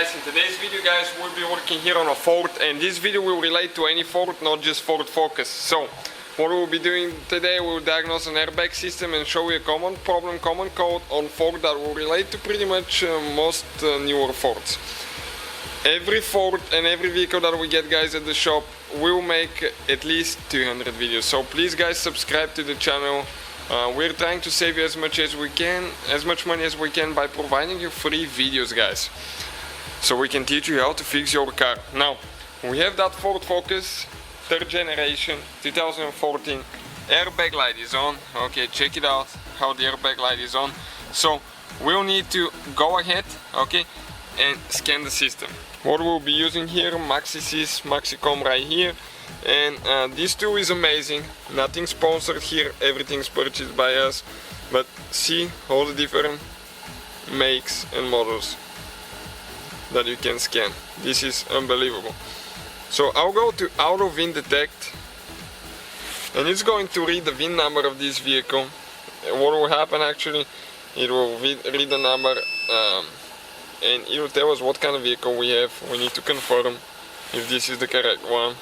guys, in today's video guys we'll be working here on a Ford, and this video will relate to any Ford, not just Ford Focus. So what we'll be doing today, we'll diagnose an airbag system and show you a common problem, common code on Ford that will relate to pretty much most newer Fords. Every Ford and every vehicle that we get guys at the shop will make at least 200 videos, so please guys subscribe to the channel. We're trying to save you as much as we can, as much money as we can, by providing you free videos guys, so we can teach you how to fix your car. Now we have that Ford Focus 3rd generation 2014. Airbag light is on. Okay, check it out how the airbag light is on. So we'll need to go ahead, okay, and scan the system. What we'll be using here, Maxicom right here, and this tool is amazing. Nothing sponsored here, everything's purchased by us, but see all the different makes and models that you can scan. This is unbelievable. So I'll go to auto VIN detect, and it's going to read the VIN number of this vehicle. What will happen actually, it will read the number and it will tell us what kind of vehicle we have. We need to confirm if this is the correct one.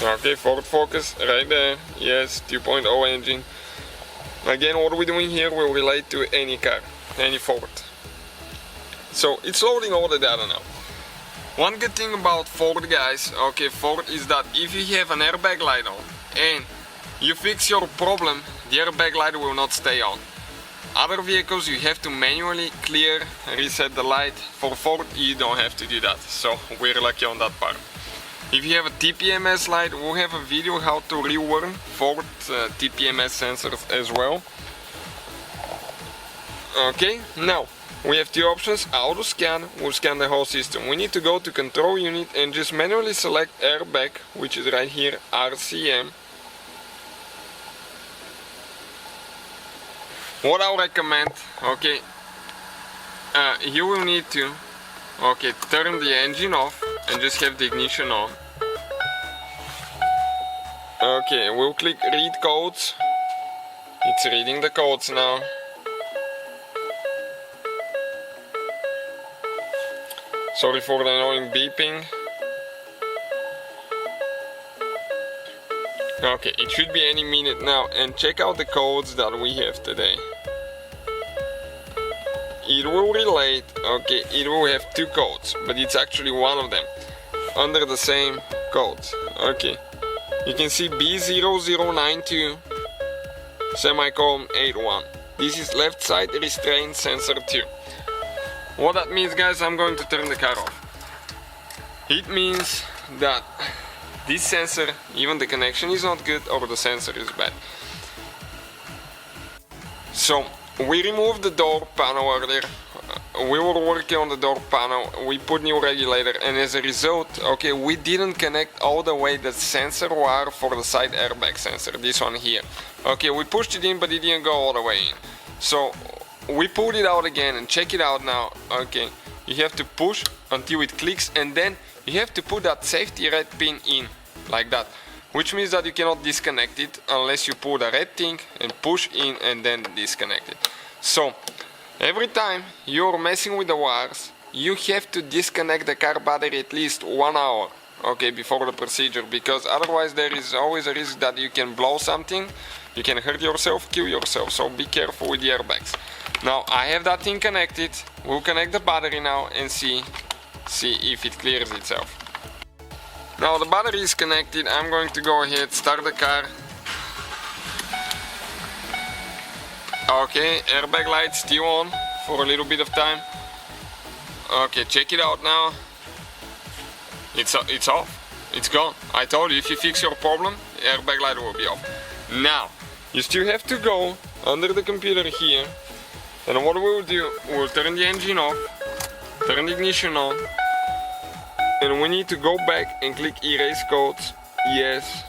Okay, Ford Focus right there, yes, 2.0 engine. Again, what we're doing here will relate to any car, any Ford. So it's loading all the data now. One good thing about Ford guys, okay, Ford, is that if you have an airbag light on and you fix your problem, the airbag light will not stay on. Other vehicles you have to manually clear, reset the light. For Ford you don't have to do that, so we're lucky on that part. If you have a TPMS light, we'll have a video how to rewarm Ford TPMS sensors as well. Okay, now we have two options. Auto scan will scan the whole system. We need to go to control unit and just manually select airbag, which is right here, RCM. What I'll recommend, okay, you will need to, okay, turn the engine off and just have the ignition on. Okay, we'll click read codes. It's reading the codes now. Sorry for the annoying beeping. Okay, it should be any minute now, and check out the codes that we have today. It will relate, okay, it will have two codes, but it's actually one of them under the same codes. Okay, you can see B0092 semicolon 81. This is left side restraint sensor 2. What that means guys, I'm going to turn the car off. It means that this sensor, even the connection is not good or the sensor is bad. So we removed the door panel earlier. We were working on the door panel, we put new regulator, and as a result, okay, we didn't connect all the way the sensor wire for the side airbag sensor, this one here. Okay, we pushed it in but it didn't go all the way in. So we pulled it out again and check it out now. Okay, you have to push until it clicks, and then you have to put that safety red pin in, like that. Which means that you cannot disconnect it unless you pull the red thing and push in and then disconnect it. So every time you're messing with the wires, you have to disconnect the car battery at least 1 hour, okay, before the procedure, because otherwise there is always a risk that you can blow something, you can hurt yourself, kill yourself, so be careful with the airbags. Now I have that thing connected. We'll connect the battery now and see if it clears itself. Now the battery is connected. I'm going to go ahead, start the car. Okay, airbag light still on for a little bit of time. Okay, check it out now. It's off. It's gone. I told you, if you fix your problem, the airbag light will be off. Now you still have to go under the computer here, and what we'll do, we'll turn the engine off, turn the ignition on, and we need to go back and click erase codes. Yes.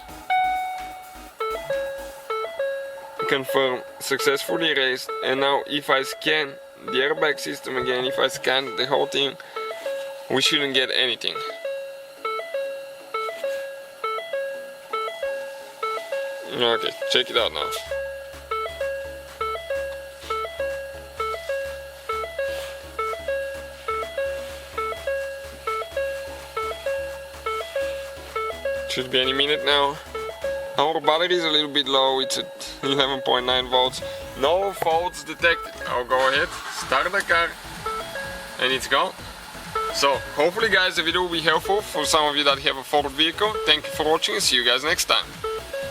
Confirm, successfully erased. And now if I scan the airbag system again, if I scan the whole thing, we shouldn't get anything. Okay, check it out now. Should be any minute now. Our battery is a little bit low, it's at 11.9 volts. No faults detected. I'll go ahead, start the car, and it's gone. So, hopefully guys the video will be helpful for some of you that have a Ford vehicle. Thank you for watching and see you guys next time.